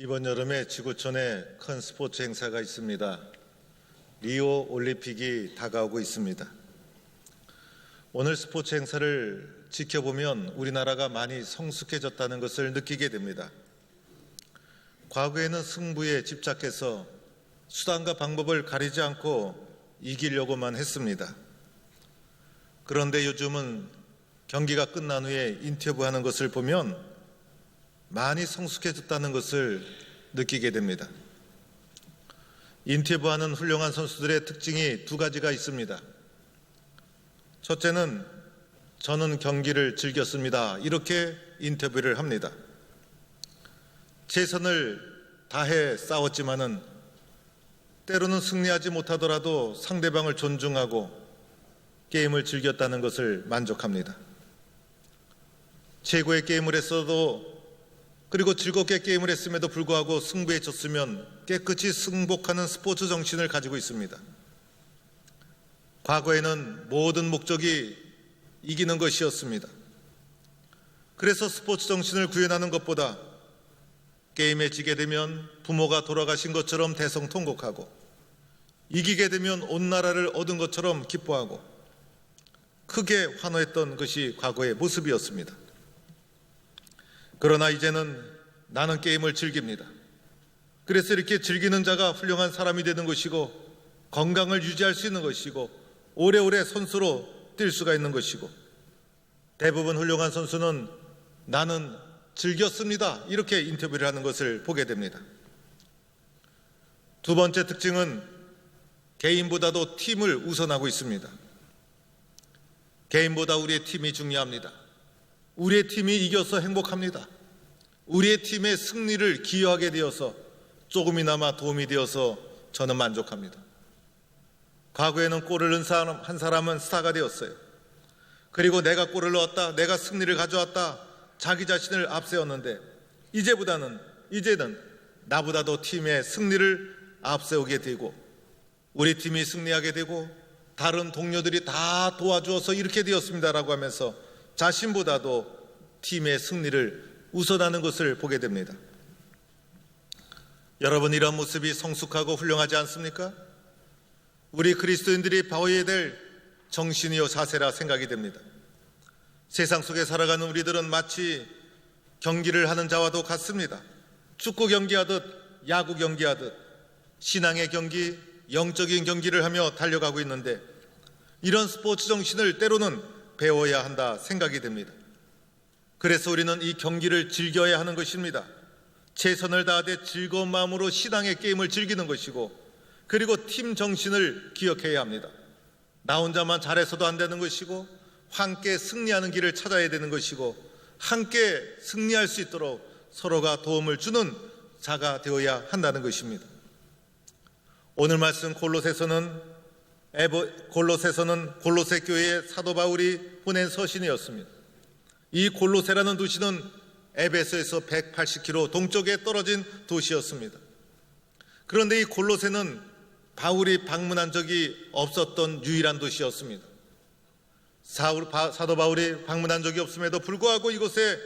이번 여름에 지구촌에 큰 스포츠 행사가 있습니다. 리오 올림픽이 다가오고 있습니다. 오늘 스포츠 행사를 지켜보면 우리나라가 많이 성숙해졌다는 것을 느끼게 됩니다. 과거에는 승부에 집착해서 수단과 방법을 가리지 않고 이기려고만 했습니다. 그런데 요즘은 경기가 끝난 후에 인터뷰하는 것을 보면 많이 성숙해졌다는 것을 느끼게 됩니다. 인터뷰하는 훌륭한 선수들의 특징이 두 가지가 있습니다. 첫째는 저는 경기를 즐겼습니다. 이렇게 인터뷰를 합니다. 최선을 다해 싸웠지만은 때로는 승리하지 못하더라도 상대방을 존중하고 게임을 즐겼다는 것을 만족합니다. 최고의 게임을 했어도 그리고 즐겁게 게임을 했음에도 불구하고 승부에 졌으면 깨끗이 승복하는 스포츠 정신을 가지고 있습니다. 과거에는 모든 목적이 이기는 것이었습니다. 그래서 스포츠 정신을 구현하는 것보다 게임에 지게 되면 부모가 돌아가신 것처럼 대성통곡하고 이기게 되면 온 나라를 얻은 것처럼 기뻐하고 크게 환호했던 것이 과거의 모습이었습니다. 그러나 이제는 나는 게임을 즐깁니다. 그래서 이렇게 즐기는 자가 훌륭한 사람이 되는 것이고 건강을 유지할 수 있는 것이고 오래오래 선수로 뛸 수가 있는 것이고 대부분 훌륭한 선수는 나는 즐겼습니다. 이렇게 인터뷰를 하는 것을 보게 됩니다. 두 번째 특징은 개인보다도 팀을 우선하고 있습니다. 개인보다 우리의 팀이 중요합니다. 우리의 팀이 이겨서 행복합니다. 우리의 팀의 승리를 기여하게 되어서 조금이나마 도움이 되어서 저는 만족합니다. 과거에는 골을 넣은 사람 한 사람은 스타가 되었어요. 그리고 내가 골을 넣었다, 내가 승리를 가져왔다, 자기 자신을 앞세웠는데 이제는 나보다도 팀의 승리를 앞세우게 되고 우리 팀이 승리하게 되고 다른 동료들이 다 도와주어서 이렇게 되었습니다라고 하면서 자신보다도 팀의 승리를 우선하는 것을 보게 됩니다. 여러분, 이런 모습이 성숙하고 훌륭하지 않습니까? 우리 그리스도인들이 배워야 될 정신이요 자세라 생각이 됩니다. 세상 속에 살아가는 우리들은 마치 경기를 하는 자와도 같습니다. 축구 경기하듯 야구 경기하듯 신앙의 경기, 영적인 경기를 하며 달려가고 있는데 이런 스포츠 정신을 때로는 배워야 한다 생각이 됩니다. 그래서 우리는 이 경기를 즐겨야 하는 것입니다. 최선을 다하되 즐거운 마음으로 신앙의 게임을 즐기는 것이고 그리고 팀 정신을 기억해야 합니다. 나 혼자만 잘해서도 안 되는 것이고 함께 승리하는 길을 찾아야 되는 것이고 함께 승리할 수 있도록 서로가 도움을 주는 자가 되어야 한다는 것입니다. 오늘 말씀 골로새서는 골로새 교회의 사도 바울이 보낸 서신이었습니다. 이 골로새라는 도시는 에베소에서 180km 동쪽에 떨어진 도시였습니다. 그런데 이 골로새는 바울이 방문한 적이 없었던 유일한 도시였습니다. 사도 바울이 방문한 적이 없음에도 불구하고 이곳에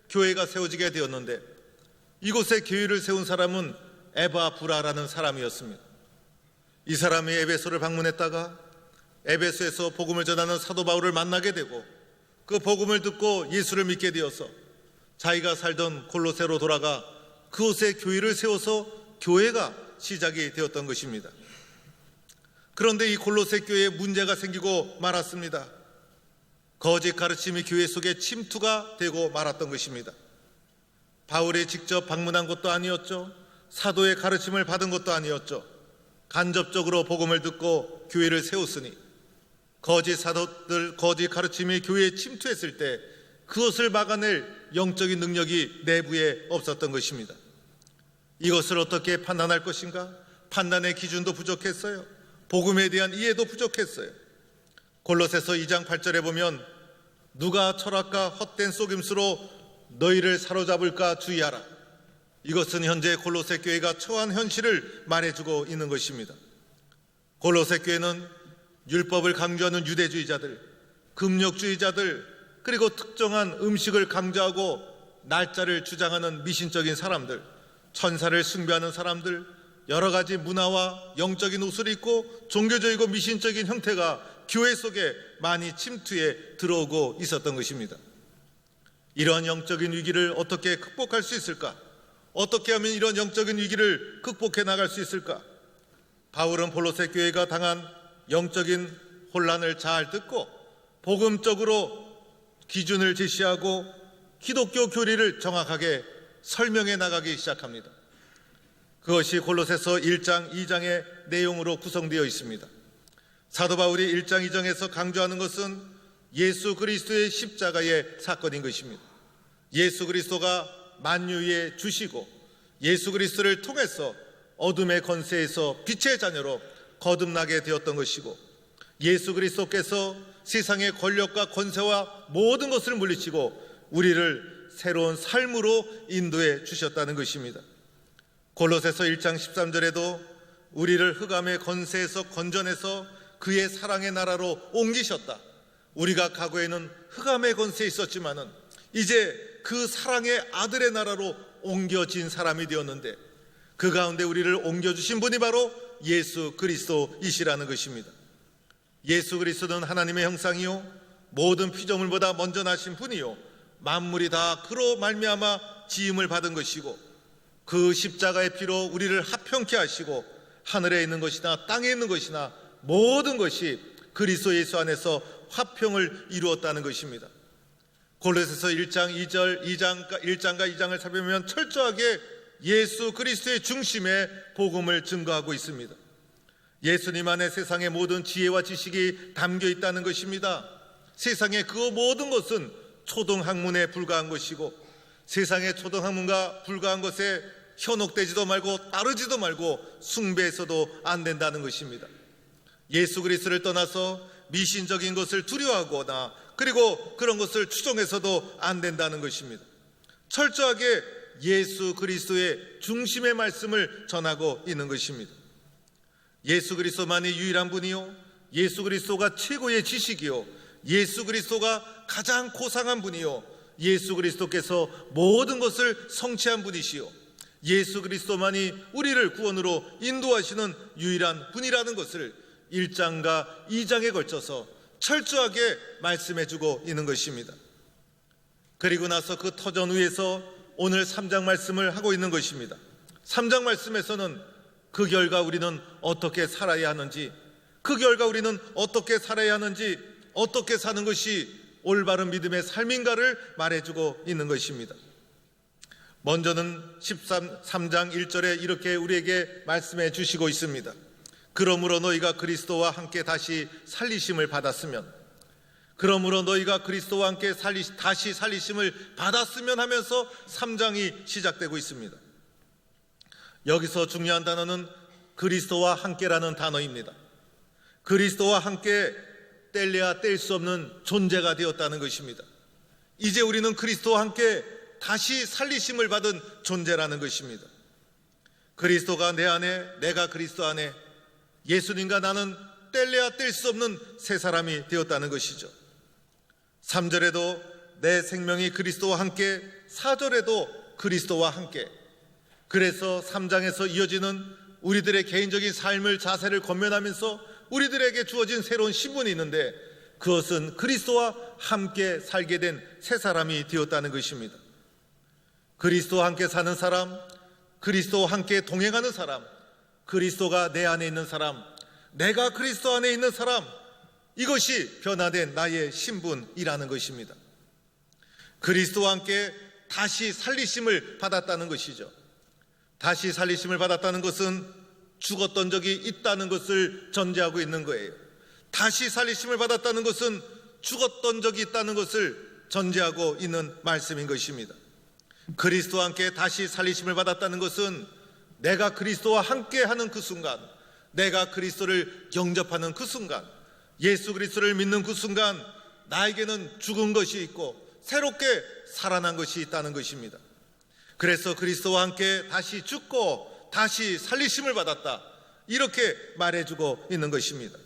교회가 세워지게 되었는데 이곳에 교회를 세운 사람은 에바브라라는 사람이었습니다. 이 사람이 에베소를 방문했다가 에베소에서 복음을 전하는 사도 바울을 만나게 되고 그 복음을 듣고 예수를 믿게 되어서 자기가 살던 골로새로 돌아가 그곳에 교회를 세워서 교회가 시작이 되었던 것입니다. 그런데 이 골로새 교회에 문제가 생기고 말았습니다. 거짓 가르침이 교회 속에 침투가 되고 말았던 것입니다. 바울이 직접 방문한 것도 아니었죠. 사도의 가르침을 받은 것도 아니었죠. 간접적으로 복음을 듣고 교회를 세웠으니 거짓 사도들, 거짓 가르침이 교회에 침투했을 때 그것을 막아낼 영적인 능력이 내부에 없었던 것입니다. 이것을 어떻게 판단할 것인가? 판단의 기준도 부족했어요. 복음에 대한 이해도 부족했어요. 골로새서 2장 8절에 보면 누가 철학과 헛된 속임수로 너희를 사로잡을까 주의하라. 이것은 현재 골로새 교회가 처한 현실을 말해주고 있는 것입니다. 골로새 교회는 율법을 강조하는 유대주의자들, 금욕주의자들, 그리고 특정한 음식을 강조하고 날짜를 주장하는 미신적인 사람들, 천사를 숭배하는 사람들, 여러 가지 문화와 영적인 옷을 입고 종교적이고 미신적인 형태가 교회 속에 많이 침투해 들어오고 있었던 것입니다. 이러한 영적인 위기를 어떻게 극복할 수 있을까? 어떻게 하면 이런 영적인 위기를 극복해 나갈 수 있을까? 바울은 골로새 교회가 당한 영적인 혼란을 잘 듣고 복음적으로 기준을 제시하고 기독교 교리를 정확하게 설명해 나가기 시작합니다. 그것이 골로새서 1장 2장의 내용으로 구성되어 있습니다. 사도 바울이 1장 2장에서 강조하는 것은 예수 그리스도의 십자가의 사건인 것입니다. 예수 그리스도가 만유의 주시고 예수 그리스도를 통해서 어둠의 권세에서 빛의 자녀로 거듭나게 되었던 것이고, 예수 그리스도께서 세상의 권력과 권세와 모든 것을 물리치고 우리를 새로운 삶으로 인도해 주셨다는 것입니다. 골로새서 1장 13절에도 우리를 흑암의 권세에서 건져내서 그의 사랑의 나라로 옮기셨다. 우리가 과거에는 흑암의 권세에 있었지만은 이제 그 사랑의 아들의 나라로 옮겨진 사람이 되었는데, 그 가운데 우리를 옮겨주신 분이 바로 예수 그리스도이시라는 것입니다. 예수 그리스도는 하나님의 형상이요 모든 피조물보다 먼저 나신 분이요 만물이 다 그로 말미암아 지음을 받은 것이고, 그 십자가의 피로 우리를 화평케 하시고 하늘에 있는 것이나 땅에 있는 것이나 모든 것이 그리스도 예수 안에서 화평을 이루었다는 것입니다. 골로새서 1장 2절 1장과 2장을 살펴보면 철저하게 예수 그리스도의 중심에 복음을 증거하고 있습니다. 예수님 안에 세상의 모든 지혜와 지식이 담겨 있다는 것입니다. 세상의 그 모든 것은 초등학문에 불과한 것이고, 세상의 초등학문과 불과한 것에 현혹되지도 말고 따르지도 말고 숭배해서도 안 된다는 것입니다. 예수 그리스도를 떠나서 미신적인 것을 두려워하거나 그리고 그런 것을 추종해서도 안 된다는 것입니다. 철저하게 예수 그리스도의 중심의 말씀을 전하고 있는 것입니다. 예수 그리스도만이 유일한 분이요 예수 그리스도가 최고의 지식이요 예수 그리스도가 가장 고상한 분이요 예수 그리스도께서 모든 것을 성취한 분이시요 예수 그리스도만이 우리를 구원으로 인도하시는 유일한 분이라는 것을 1장과 2장에 걸쳐서 철저하게 말씀해주고 있는 것입니다. 그리고 나서 그 터전 위에서 오늘 3장 말씀을 하고 있는 것입니다. 3장 말씀에서는 그 결과 우리는 어떻게 살아야 하는지, 그 결과 우리는 어떻게 살아야 하는지, 어떻게 사는 것이 올바른 믿음의 삶인가를 말해주고 있는 것입니다. 먼저는 3장 1절에 이렇게 우리에게 말씀해 주시고 있습니다. 그러므로 너희가 그리스도와 함께 다시 살리심을 받았으면, 그러므로 너희가 그리스도와 함께 다시 살리심을 받았으면 하면서 3장이 시작되고 있습니다. 여기서 중요한 단어는 그리스도와 함께라는 단어입니다. 그리스도와 함께 뗄래야 뗄 수 없는 존재가 되었다는 것입니다. 이제 우리는 그리스도와 함께 다시 살리심을 받은 존재라는 것입니다. 그리스도가 내 안에, 내가 그리스도 안에, 예수님과 나는 뗄래야 뗄 수 없는 새 사람이 되었다는 것이죠. 3절에도 내 생명이 그리스도와 함께, 4절에도 그리스도와 함께. 그래서 3장에서 이어지는 우리들의 개인적인 삶을, 자세를 권면하면서 우리들에게 주어진 새로운 신분이 있는데, 그것은 그리스도와 함께 살게 된 새 사람이 되었다는 것입니다. 그리스도와 함께 사는 사람, 그리스도와 함께 동행하는 사람, 그리스도가 내 안에 있는 사람, 내가 그리스도 안에 있는 사람, 이것이 변화된 나의 신분이라는 것입니다. 그리스도와 함께 다시 살리심을 받았다는 것이죠. 다시 살리심을 받았다는 것은 죽었던 적이 있다는 것을 전제하고 있는 거예요. 다시 살리심을 받았다는 것은 죽었던 적이 있다는 것을 전제하고 있는 말씀인 것입니다. 그리스도와 함께 다시 살리심을 받았다는 것은 내가 그리스도와 함께하는 그 순간, 내가 그리스도를 영접하는 그 순간, 예수 그리스도를 믿는 그 순간 나에게는 죽은 것이 있고 새롭게 살아난 것이 있다는 것입니다. 그래서 그리스도와 함께 다시 죽고 다시 살리심을 받았다, 이렇게 말해주고 있는 것입니다.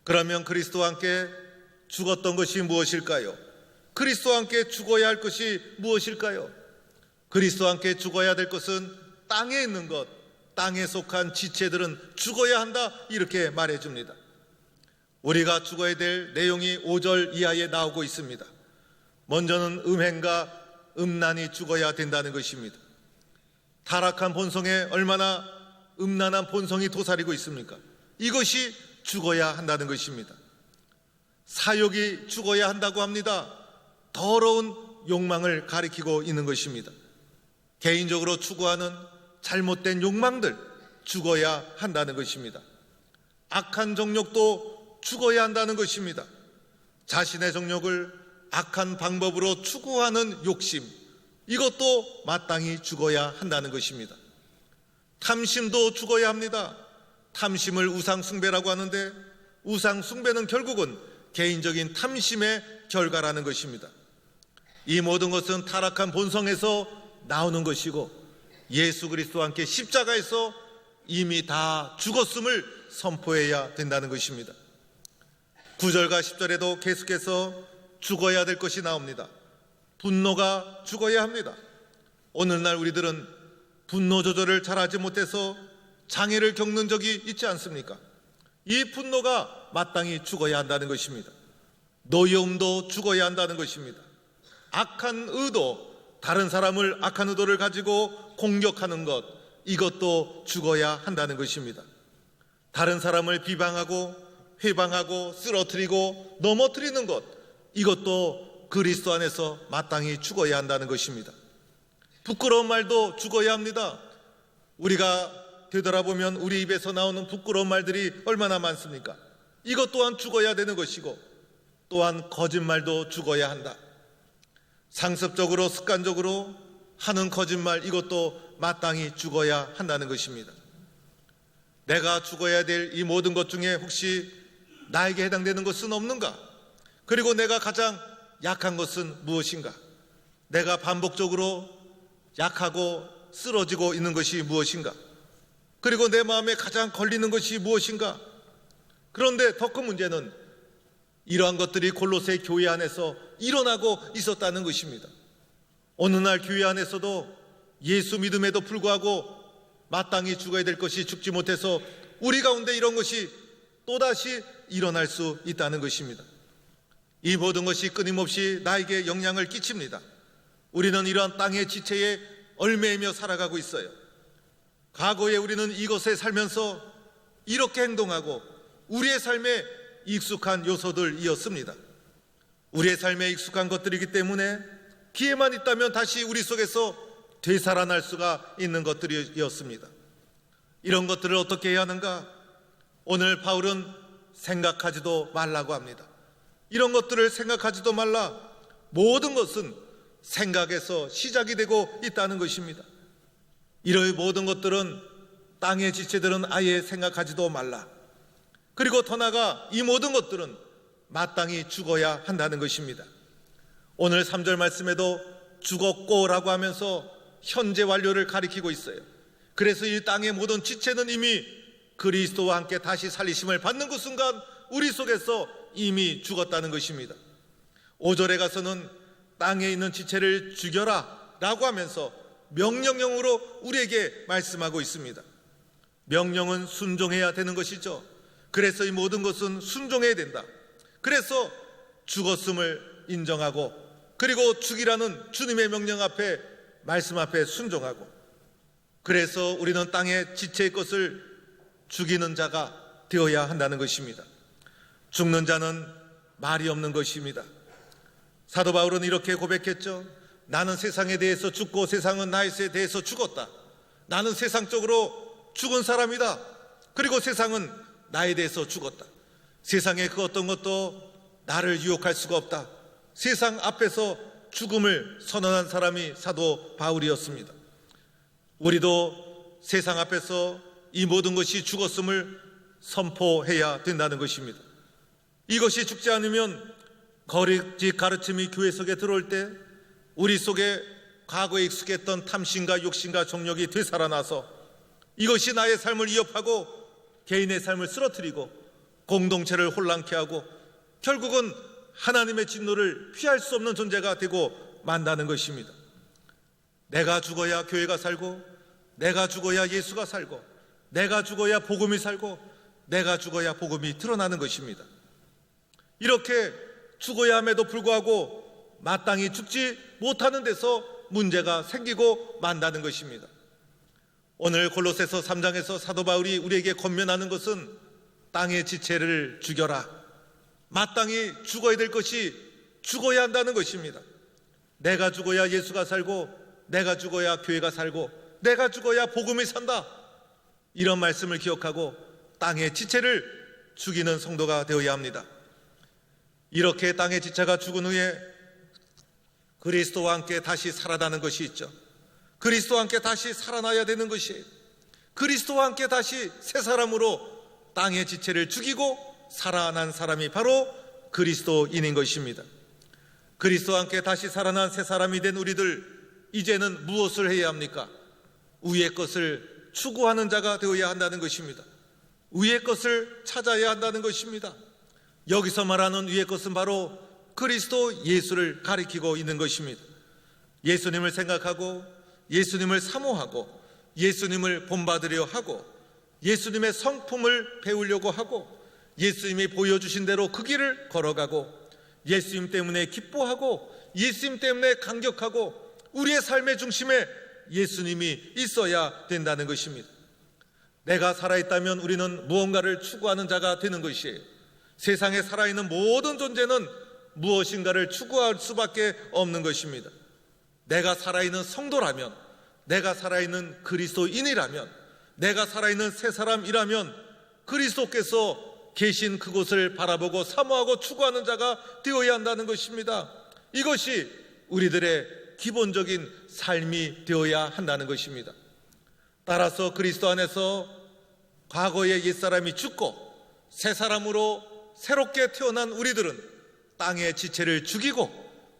그러면 그리스도와 함께 죽었던 것이 무엇일까요? 그리스도와 함께 죽어야 할 것이 무엇일까요? 그리스도와 함께 죽어야 될 것은 땅에 있는 것, 땅에 속한 지체들은 죽어야 한다, 이렇게 말해줍니다. 우리가 죽어야 될 내용이 5절 이하에 나오고 있습니다. 먼저는 음행과 음란이 죽어야 된다는 것입니다. 타락한 본성에 얼마나 음란한 본성이 도사리고 있습니까? 이것이 죽어야 한다는 것입니다. 사욕이 죽어야 한다고 합니다. 더러운 욕망을 가리키고 있는 것입니다. 개인적으로 추구하는 잘못된 욕망들 죽어야 한다는 것입니다. 악한 정욕도 죽어야 한다는 것입니다. 자신의 정욕을 악한 방법으로 추구하는 욕심, 이것도 마땅히 죽어야 한다는 것입니다. 탐심도 죽어야 합니다. 탐심을 우상숭배라고 하는데 우상숭배는 결국은 개인적인 탐심의 결과라는 것입니다. 이 모든 것은 타락한 본성에서 나오는 것이고 예수 그리스도와 함께 십자가에서 이미 다 죽었음을 선포해야 된다는 것입니다. 9절과 10절에도 계속해서 죽어야 될 것이 나옵니다. 분노가 죽어야 합니다. 오늘날 우리들은 분노 조절을 잘하지 못해서 장애를 겪는 적이 있지 않습니까? 이 분노가 마땅히 죽어야 한다는 것입니다. 노여움도 죽어야 한다는 것입니다. 악한 의도, 다른 사람을 악한 의도를 가지고 공격하는 것, 이것도 죽어야 한다는 것입니다. 다른 사람을 비방하고 회방하고 쓰러뜨리고 넘어뜨리는 것, 이것도 그리스도 안에서 마땅히 죽어야 한다는 것입니다. 부끄러운 말도 죽어야 합니다. 우리가 되돌아보면 우리 입에서 나오는 부끄러운 말들이 얼마나 많습니까? 이것 또한 죽어야 되는 것이고, 또한 거짓말도 죽어야 한다. 상습적으로 습관적으로 하는 거짓말, 이것도 마땅히 죽어야 한다는 것입니다. 내가 죽어야 될 이 모든 것 중에 혹시 나에게 해당되는 것은 없는가? 그리고 내가 가장 약한 것은 무엇인가? 내가 반복적으로 약하고 쓰러지고 있는 것이 무엇인가? 그리고 내 마음에 가장 걸리는 것이 무엇인가? 그런데 더 큰 문제는 이러한 것들이 골로새 교회 안에서 일어나고 있었다는 것입니다. 어느 날 교회 안에서도 예수 믿음에도 불구하고 마땅히 죽어야 될 것이 죽지 못해서 우리 가운데 이런 것이 또다시 일어날 수 있다는 것입니다. 이 모든 것이 끊임없이 나에게 영향을 끼칩니다. 우리는 이러한 땅의 지체에 얽매이며 살아가고 있어요. 과거에 우리는 이것에 살면서 이렇게 행동하고 우리의 삶에 익숙한 요소들이었습니다. 우리의 삶에 익숙한 것들이기 때문에 기회만 있다면 다시 우리 속에서 되살아날 수가 있는 것들이었습니다. 이런 것들을 어떻게 해야 하는가? 오늘 바울은 생각하지도 말라고 합니다. 이런 것들을 생각하지도 말라. 모든 것은 생각에서 시작이 되고 있다는 것입니다. 이러한 모든 것들은, 땅의 지체들은 아예 생각하지도 말라. 그리고 더 나아가 이 모든 것들은 마땅히 죽어야 한다는 것입니다. 오늘 3절 말씀에도 죽었고 라고 하면서 현재 완료를 가리키고 있어요. 그래서 이 땅의 모든 지체는 이미 그리스도와 함께 다시 살리심을 받는 그 순간 우리 속에서 이미 죽었다는 것입니다. 5절에 가서는 땅에 있는 지체를 죽여라 라고 하면서 명령형으로 우리에게 말씀하고 있습니다. 명령은 순종해야 되는 것이죠. 그래서 이 모든 것은 순종해야 된다. 그래서 죽었음을 인정하고, 그리고 죽이라는 주님의 명령 앞에, 말씀 앞에 순종하고, 그래서 우리는 땅의 지체의 것을 죽이는 자가 되어야 한다는 것입니다. 죽는 자는 말이 없는 것입니다. 사도 바울은 이렇게 고백했죠. 나는 세상에 대해서 죽고 세상은 나에 대해서 죽었다. 나는 세상적으로 죽은 사람이다. 그리고 세상은 나에 대해서 죽었다. 세상의 그 어떤 것도 나를 유혹할 수가 없다. 세상 앞에서 죽음을 선언한 사람이 사도 바울이었습니다. 우리도 세상 앞에서 이 모든 것이 죽었음을 선포해야 된다는 것입니다. 이것이 죽지 않으면 거짓 가르침이 교회 속에 들어올 때 우리 속에 과거에 익숙했던 탐심과 욕심과 정욕이 되살아나서 이것이 나의 삶을 위협하고 개인의 삶을 쓰러뜨리고 공동체를 혼란케 하고 결국은 하나님의 진노를 피할 수 없는 존재가 되고 만다는 것입니다. 내가 죽어야 교회가 살고, 내가 죽어야 예수가 살고, 내가 죽어야 복음이 살고, 내가 죽어야 복음이 드러나는 것입니다. 이렇게 죽어야 함에도 불구하고 마땅히 죽지 못하는 데서 문제가 생기고 만다는 것입니다. 오늘 골로새서 3장에서 사도 바울이 우리에게 권면하는 것은 땅의 지체를 죽여라. 마땅히 죽어야 될 것이 죽어야 한다는 것입니다. 내가 죽어야 예수가 살고, 내가 죽어야 교회가 살고, 내가 죽어야 복음이 산다. 이런 말씀을 기억하고 땅의 지체를 죽이는 성도가 되어야 합니다. 이렇게 땅의 지체가 죽은 후에 그리스도와 함께 다시 살아나는 것이 있죠. 그리스도와 함께 다시 살아나야 되는 것이, 그리스도와 함께 다시 새 사람으로 땅의 지체를 죽이고 살아난 사람이 바로 그리스도인인 것입니다. 그리스도와 함께 다시 살아난 새 사람이 된 우리들, 이제는 무엇을 해야 합니까? 위의 것을 추구하는 자가 되어야 한다는 것입니다. 위의 것을 찾아야 한다는 것입니다. 여기서 말하는 위의 것은 바로 그리스도 예수를 가리키고 있는 것입니다. 예수님을 생각하고, 예수님을 사모하고, 예수님을 본받으려 하고, 예수님의 성품을 배우려고 하고, 예수님이 보여주신 대로 그 길을 걸어가고, 예수님 때문에 기뻐하고, 예수님 때문에 감격하고, 우리의 삶의 중심에 예수님이 있어야 된다는 것입니다. 내가 살아있다면 우리는 무언가를 추구하는 자가 되는 것이에요. 세상에 살아있는 모든 존재는 무엇인가를 추구할 수밖에 없는 것입니다. 내가 살아있는 성도라면, 내가 살아있는 그리스도인이라면, 내가 살아있는 새 사람이라면 그리스도께서 계신 그곳을 바라보고 사모하고 추구하는 자가 되어야 한다는 것입니다. 이것이 우리들의 기본적인 삶이 되어야 한다는 것입니다. 따라서 그리스도 안에서 과거의 옛사람이 죽고 새 사람으로 새롭게 태어난 우리들은 땅의 지체를 죽이고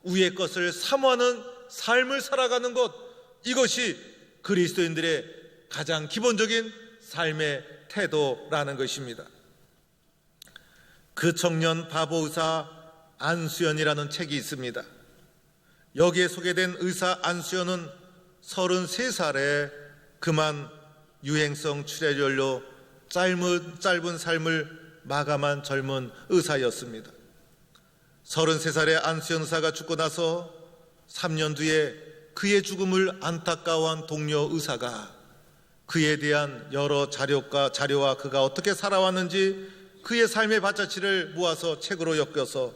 위의 것을 사모하는 삶을 살아가는 것, 이것이 그리스도인들의 가장 기본적인 삶의 태도라는 것입니다. 그 청년 바보 의사 안수연이라는 책이 있습니다. 여기에 소개된 의사 안수연은 33살에 그만 유행성 출혈로 짧은 삶을 마감한 젊은 의사였습니다. 33살의 안수연 의사가 죽고 나서 3년 뒤에 그의 죽음을 안타까워한 동료 의사가 그에 대한 여러 자료와 그가 어떻게 살아왔는지 그의 삶의 발자취를 모아서 책으로 엮어서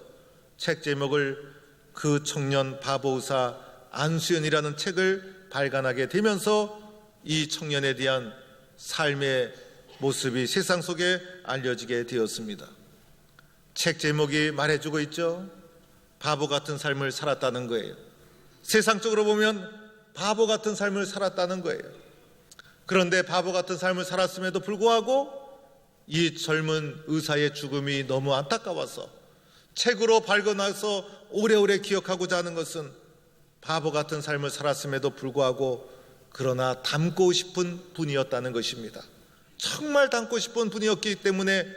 책 제목을 그 청년 바보 의사 안수연이라는 책을 발간하게 되면서 이 청년에 대한 삶의 모습이 세상 속에 알려지게 되었습니다. 책 제목이 말해주고 있죠. 바보 같은 삶을 살았다는 거예요. 세상적으로 보면 바보 같은 삶을 살았다는 거예요. 그런데 바보 같은 삶을 살았음에도 불구하고 이 젊은 의사의 죽음이 너무 안타까워서 책으로 발견해서 오래오래 기억하고자 하는 것은 바보 같은 삶을 살았음에도 불구하고 그러나 닮고 싶은 분이었다는 것입니다. 정말 닮고 싶은 분이었기 때문에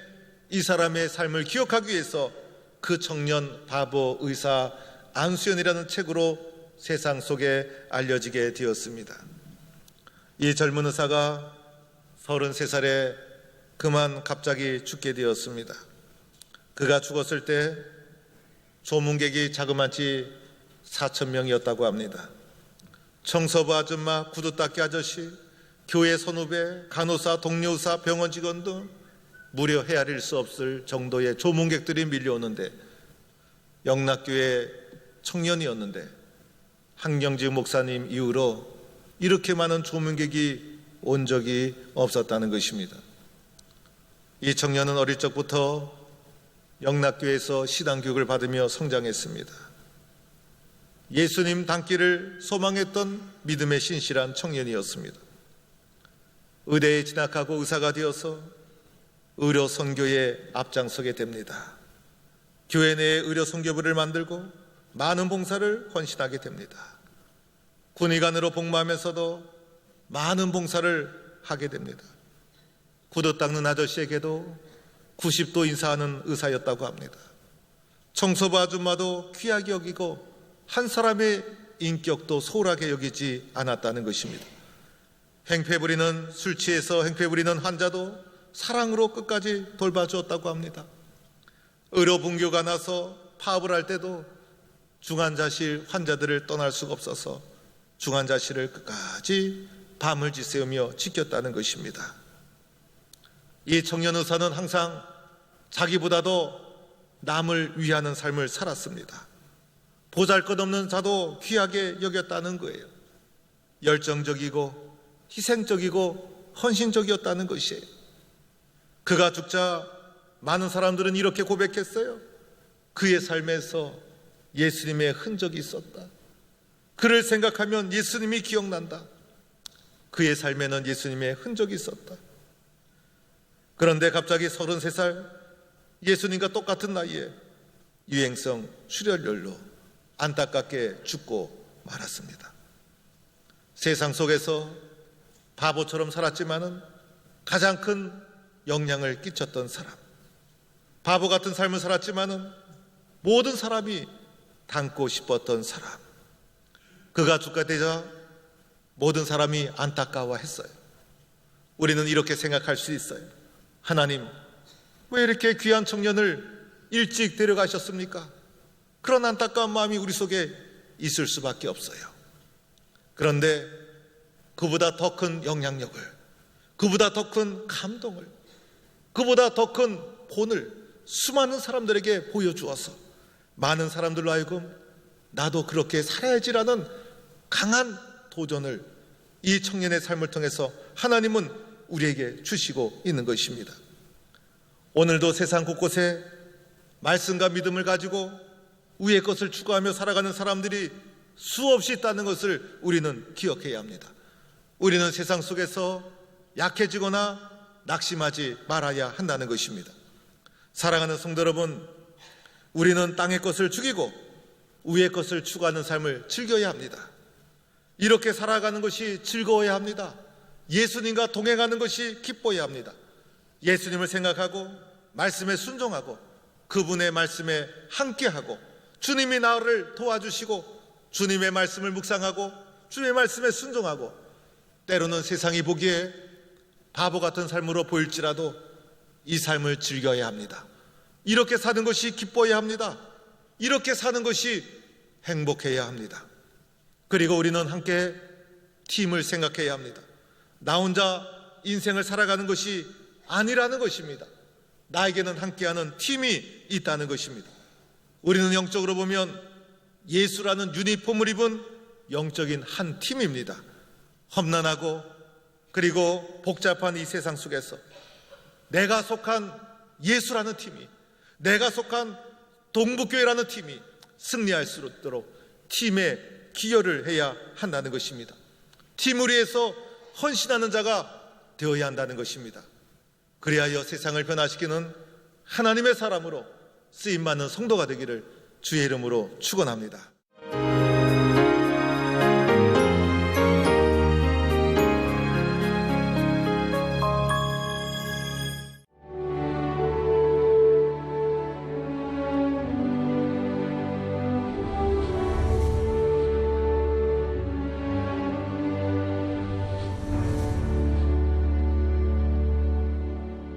이 사람의 삶을 기억하기 위해서 그 청년 바보 의사 안수연이라는 책으로 세상 속에 알려지게 되었습니다. 이 젊은 의사가 33살에 그만 갑자기 죽게 되었습니다. 그가 죽었을 때 조문객이 자그마치 4,000명이었다고 합니다. 청소부 아줌마, 구두 닦기 아저씨, 교회 선후배, 간호사, 동료의사, 병원 직원 등 무려 헤아릴 수 없을 정도의 조문객들이 밀려오는데 영락교회 청년이었는데 한경직 목사님 이후로 이렇게 많은 조문객이 온 적이 없었다는 것입니다. 이 청년은 어릴 적부터 영락교회에서 신앙교육을 받으며 성장했습니다. 예수님 닮기를 소망했던 믿음의 신실한 청년이었습니다. 의대에 진학하고 의사가 되어서 의료 선교에 앞장서게 됩니다. 교회 내에 의료 선교부를 만들고 많은 봉사를 헌신하게 됩니다. 군의관으로 복무하면서도 많은 봉사를 하게 됩니다. 구두 닦는 아저씨에게도 90도 인사하는 의사였다고 합니다. 청소부 아줌마도 귀하게 여기고 한 사람의 인격도 소홀하게 여기지 않았다는 것입니다. 행패 부리는, 술 취해서 행패 부리는 환자도 사랑으로 끝까지 돌봐주었다고 합니다. 의료 분교가 나서 파업을 할 때도 중환자실 환자들을 떠날 수가 없어서 중환자실을 끝까지 밤을 지새우며 지켰다는 것입니다. 이 청년 의사는 항상 자기보다도 남을 위하는 삶을 살았습니다. 보잘것없는 자도 귀하게 여겼다는 거예요. 열정적이고 희생적이고 헌신적이었다는 것이에요. 그가 죽자 많은 사람들은 이렇게 고백했어요. 그의 삶에서 예수님의 흔적이 있었다. 그를 생각하면 예수님이 기억난다. 그의 삶에는 예수님의 흔적이 있었다. 그런데 갑자기 33살 예수님과 똑같은 나이에 유행성 출혈열로 안타깝게 죽고 말았습니다. 세상 속에서 바보처럼 살았지만은 가장 큰 영향을 끼쳤던 사람, 바보 같은 삶을 살았지만은 모든 사람이 닮고 싶었던 사람, 그가 죽게 되자 모든 사람이 안타까워했어요. 우리는 이렇게 생각할 수 있어요. 하나님, 왜 이렇게 귀한 청년을 일찍 데려가셨습니까? 그런 안타까운 마음이 우리 속에 있을 수밖에 없어요. 그런데 그보다 더 큰 영향력을, 그보다 더 큰 감동을, 그보다 더 큰 본을 수많은 사람들에게 보여주어서 많은 사람들로 하여금 나도 그렇게 살아야지라는 강한 도전을 이 청년의 삶을 통해서 하나님은 우리에게 주시고 있는 것입니다. 오늘도 세상 곳곳에 말씀과 믿음을 가지고 위의 것을 추구하며 살아가는 사람들이 수없이 있다는 것을 우리는 기억해야 합니다. 우리는 세상 속에서 약해지거나 낙심하지 말아야 한다는 것입니다. 사랑하는 성도 여러분, 우리는 땅의 것을 죽이고 위의 것을 추구하는 삶을 즐겨야 합니다. 이렇게 살아가는 것이 즐거워야 합니다. 예수님과 동행하는 것이 기뻐야 합니다. 예수님을 생각하고 말씀에 순종하고 그분의 말씀에 함께하고 주님이 나를 도와주시고 주님의 말씀을 묵상하고 주님의 말씀에 순종하고 때로는 세상이 보기에 바보 같은 삶으로 보일지라도 이 삶을 즐겨야 합니다. 이렇게 사는 것이 기뻐야 합니다. 이렇게 사는 것이 행복해야 합니다. 그리고 우리는 함께 팀을 생각해야 합니다. 나 혼자 인생을 살아가는 것이 아니라는 것입니다. 나에게는 함께하는 팀이 있다는 것입니다. 우리는 영적으로 보면 예수라는 유니폼을 입은 영적인 한 팀입니다. 험난하고 그리고 복잡한 이 세상 속에서 내가 속한 예수라는 팀이, 내가 속한 동북교회라는 팀이 승리할 수 있도록 팀에 기여를 해야 한다는 것입니다. 팀을 위해서 헌신하는 자가 되어야 한다는 것입니다. 그리하여 세상을 변화시키는 하나님의 사람으로 쓰임받는 성도가 되기를 주의 이름으로 축원합니다.